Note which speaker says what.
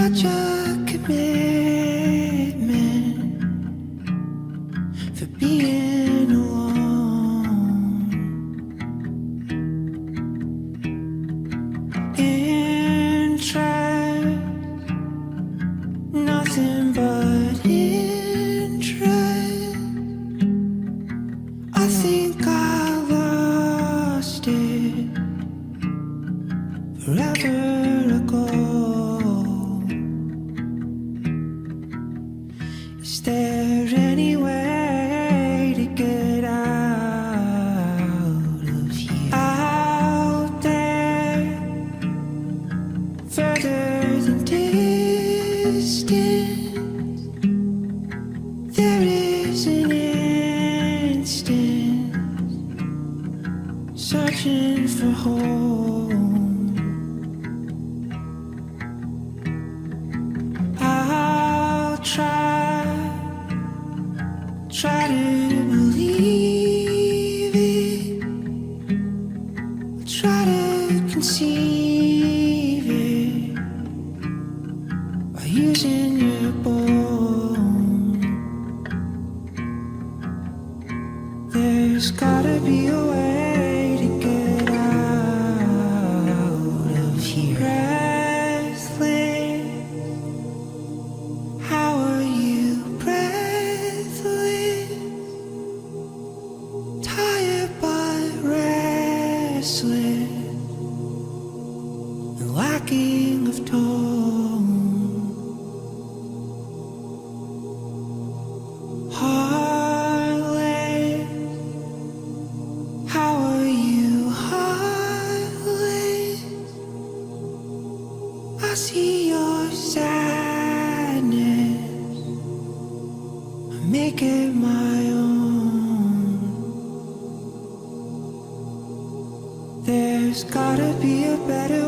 Speaker 1: such a commitment for being alone. Interest, nothing but interest. I think I lost it forever ago. Is there any way to get out of here? Out there, further than distance, there is an instant searching for home. I'll try to believe it. I'll try to conceive it by using your bone. There's gotta be a way to get out of here. Breathless, how are you breathless? Tired but restless and lacking of tone. Heartless, how are you heartless? I see your sadness, I make it my own. There's gotta be a better